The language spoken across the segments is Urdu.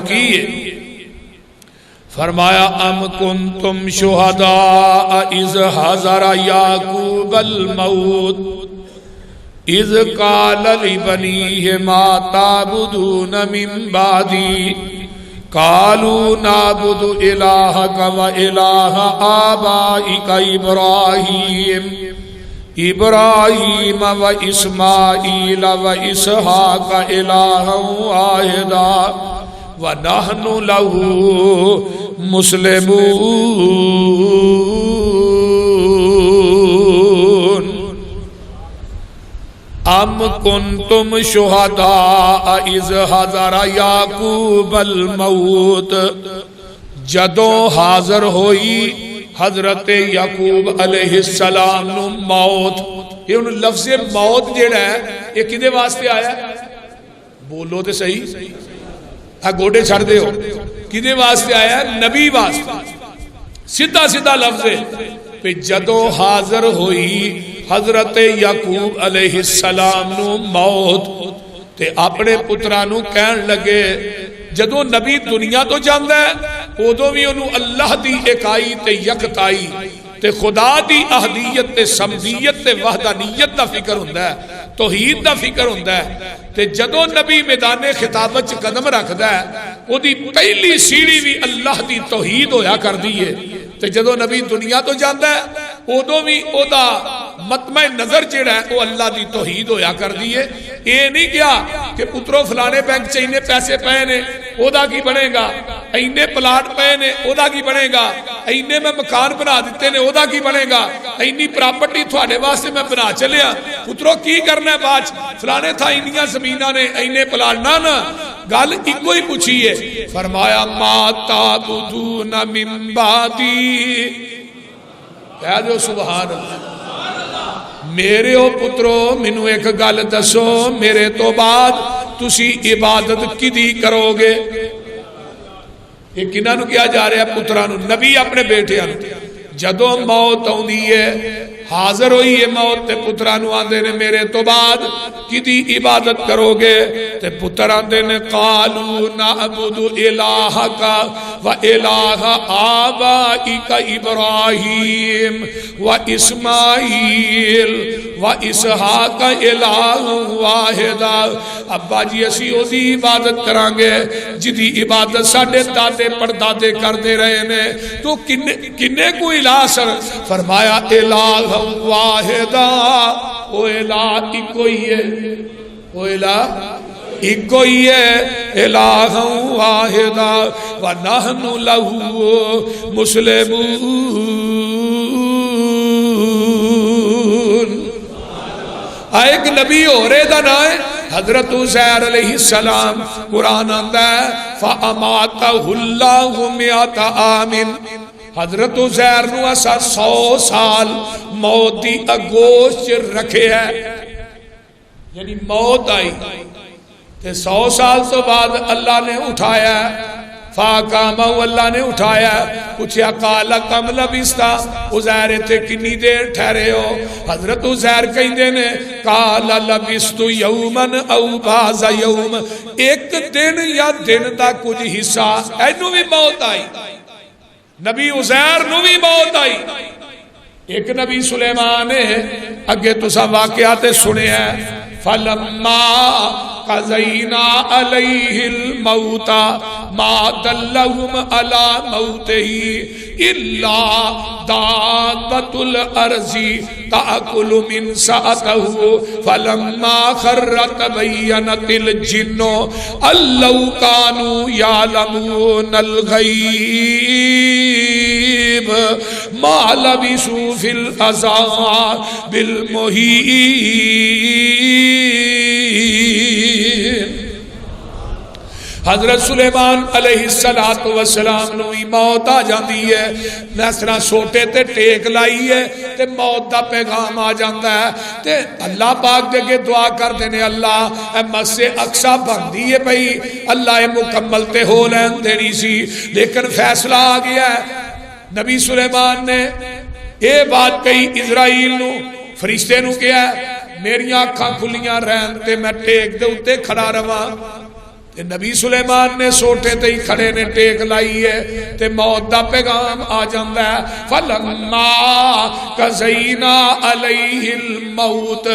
کی فرمایا ام کنتم شہداء اذ حضر یعقوب الموت اذ قال لبنیہ ما تعبدون من بعدی قالوا نعبد الہک و الہ آبائک ابراہیم و اسماعیل و اسحاق الہا واحدا وَنَحْنُ لَهُ مُسْلِمُونَ ام کنتم شہداء اذ حضر یعقوب الموت جدوں حاضر ہوئی حضرت یعقوب علیہ السلام نو موت. یہ ان لفظ موت جیڑا ہے یہ کدے واسطے آیا ہے؟ بولو تے صحیح گوڑے چھڑ دے ہو. کدے واسطے آیا ہے؟ نبی واسطے. سیدھا سیدھا لفظ ہے پہ جدوں حاضر ہوئی حضرت یعقوب علیہ السلام نو موت تے اپنے پترانو کہن لگے جدوں نبی دنیا تو جاندا ہے ادوں بھی انہوں اللہ دی اکائی تے یکتائی تے خدا دی احدیت تے سمدیت تے وحدانیت دا فکر ہوندا ہے توحید دا فکر ہوندا ہے. تے جدوں نبی میدان خطابت چ قدم رکھدا ہے او دی پہلی سیڑھی بھی اللہ دی توحید ہویا کر دی ہے. تے جدوں نبی دنیا تو جاندا ہے ادوں بھی او دا مطمع نظر جڑا ہے وہ اللہ دی توحید ہویا کر دی ہے. یہ نہیں کیا کہ پترو فلانے بینک چ اینے پیسے پے نے او دا کی بنے گا, اینے پلاٹ پے نے او دا کی بنے گا, اینے میں مکان بنا دیتے نے او دا کی بنے گا, اینی پراپرٹی تھوڑے واسطے میں بنا چلیا پترو کی کرنا ہے باج فلانے تھا اینیاں زمینہ نے اینے پلاٹ نہ گل ایک ہی پوچھی ہے. فرمایا ما تعبدون من بعدی کہہ دو سبحان اللہ. میرے او پترو مینو ایک گل دسو میرے تو بعد تسی عبادت کدی کرو گے؟ یہ کنہاں نو کیا جا رہا ہے؟ پتراں نو. نبی اپنے بیٹیاں نو جدوں موت آندی ہے حاضر ہوئی ہے موت تے پتراں نو آندے نے میرے تو بعد کدی عبادت کرو گے؟ تے پتر آندے نے قالوا نعبد الہک و الہ آبائک ابراہیم و اسماعیل و اسحاق الہ واحدا. ابا جی اسی او دی عبادت کران گے جدی عبادت ساڈے دادے پردادے کردے رہے نے. تو کنے کو الہ سر؟ فرمایا الہ واحدا او الہ ایک ہی ہے, او الہ ایک ہی ہے الہ واحدا ونحن لہ مسلمون. ایک نبی ہو رہے دا نا ہے حضرت عزیر علیہ السلام. قرآن آندہ ہے فَأَمَاتَهُ اللَّهُ مِئَةَ عَامٍ. حضرت عزیر نو اسا 100 سال موت دی اگوش رکھے ہے, یعنی موت آئی تے 100 سال تو بعد اللہ نے اٹھایا فاقامہ اللہ نے اٹھایا. پوچھیا قال کم لبثتا عزیر تے کنی دیر ٹھہرے ہو؟ حضرت عزیر کہندے نے قال لبثت یوما او بعض یوم, ایک دن یا دن دا کچھ حصہ. اینو بھی موت آئی, نبی عزیر نو بھی موت آئی. ایک نبی سلیمان ہے اگے تسا واقعات سنے ہیں فَلَمَّا قَضَيْنَا عَلَيْهِ الْمَوْتَ مَا دَلَّهُمْ عَلَى مَوْتِهِ إِلَّا دَابَّةُ الْأَرْضِ تَأْكُلُ مِنْ سَأَتَهُ فَلَمَّا خَرَّ تَبَيَّنَتِ الْجِنُّ أَن لَّوْ كَانُوا يَعْلَمُونَ الْغَيْبَ مَا لَبِثُوا فِي الْعَذَابِ الْمُهِينِ. حضرت سلیمان علیہ السلام نو موت آ جاندی ہے, نسرا سوٹے تے ٹیک لائی ہے تے موت دا پیغام آ جاندا ہے. تے اللہ پاک دے کے دعا کر دینے اللہ اے مسجد اقصی بندی ہے بھئی اللہ اے مکمل تے ہو لین دینی سی, لیکن فیصلہ آ گیا ہے. نبی سلیمان نے اے بات کہی اسرائیل نو, فرشتے نو کیا ہے میری آنکھاں کھلیاں رہن تے میں ٹیک دے اتے کھڑا رہاں تے نبی سلیمان نے سوٹے تے ہی کھڑے نے ٹیک لائی ہے تے موت دا پیغام آ جاندا ہے فلما قضینا علیہ الموت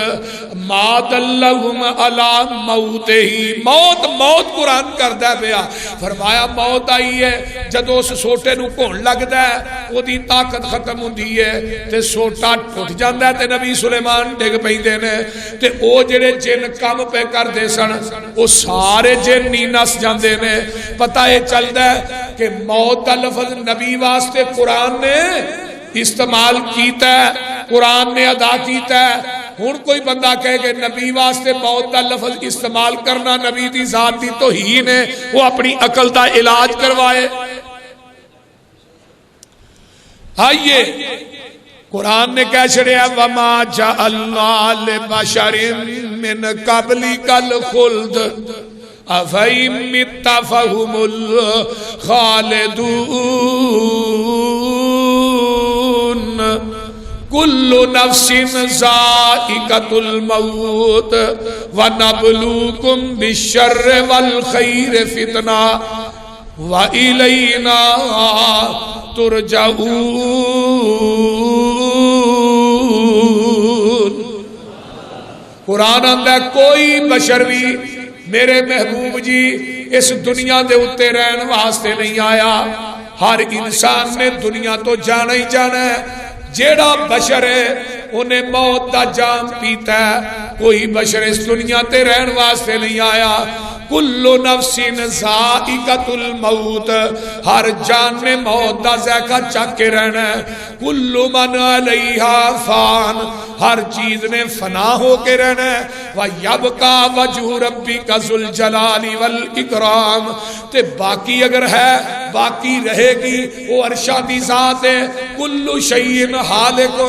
ما دلہم علی موتہ موت قرآن کردا پیا فرمایا موت آئی ہے جدو اس سوٹے نو گھون لگدا ہے او دی طاقت ختم ہوندی ہے تے سوٹا ٹوٹ جاندا ہے تے نبی سلیمان ڈگ پیندے نے تے او جڑے جن کم پہ کردے سن او سارے جن نہیں نس جاندے نے پتہ یہ چلدا ہے کہ موت کا لفظ نبی واسطے قرآن نے استعمال کیتا ہے قرآن نے ادا کیتا ہے ہن کوئی بندہ کہے کہ نبی واسطے موت کا لفظ استعمال کرنا نبی دی ذات دی توہین ہے وہ اپنی عقل دا علاج کروائے آئیے قرآن نے کہہ چھڑیا وما جعلنا لبشر من قبلک الخلد افئن مت فهم الخالدون کل نفس ذائقۃ الموت ونبلوکم بالشر والخیر فتنہ وإلینا ترجعون قرآن اندر کوئی بشر بھی میرے محبوب جی اس دنیا دے اتے رہن واسطے نہیں آیا ہر انسان نے دنیا تو جانا ہی جانا ہے جیڑا بشر ہے انہیں موت دا جام پیتا ہے کوئی بشر اس دنیا تے رہن واسطے نہیں آیا کل نفس ذائقۃ الموت ہر جان نے موت دا ذائقہ چکھ کے رہنا ہے کل من علیہا فان ہر چیز نے فنا ہو کے رہنا ہے وَيَبْقَى وَجْهُ رَبِّكَ ذُو الْجَلَالِ وَالْإِكْرَامِ تے باقی اگر ہے باقی رہے گی وہ عرشہ دی ذات ہے کل شیء ہالک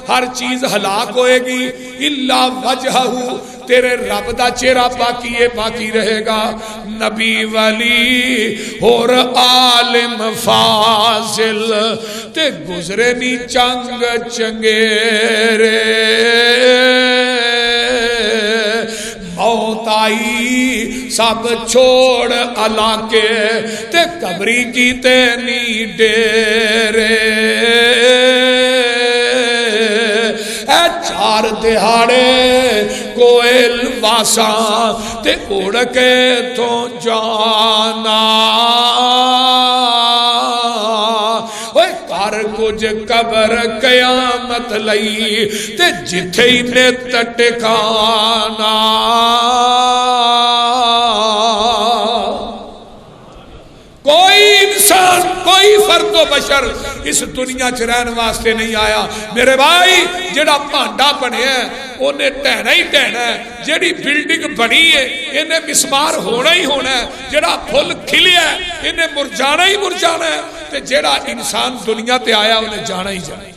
ہر چیز ہلاک ہوئے گی الا وجہہ تیرے رب دا چہرہ باقی ہے باقی رہے گا نبی ولی اور عالم فاضل تے گزرے نی چنگ چنگیرے موت آئی سب چھوڑ علاقے تے قبری کی تینی ڈیرے اے چار دہاڑے کوئل واساں تے اڑ کے تو جانا اوے کر کچھ قبر قیامت لئی تے جتھے ہی نت ٹکانا کوئی انسان کوئی فرد و بشر اس دنیا چ رہن واسطے نہیں آیا میرے بھائی جڑا پانڈا بنیا ہے انہیں ٹہنا ہی ٹہنا ہے جڑی بلڈنگ بنی ہے انہیں مسمار ہونا ہی ہونا ہے جڑا پھل کھلیا ہے انہیں مرجانا ہی مرجانا ہے تے جڑا انسان دنیا تے آیا انہیں جانا ہی جانا ہے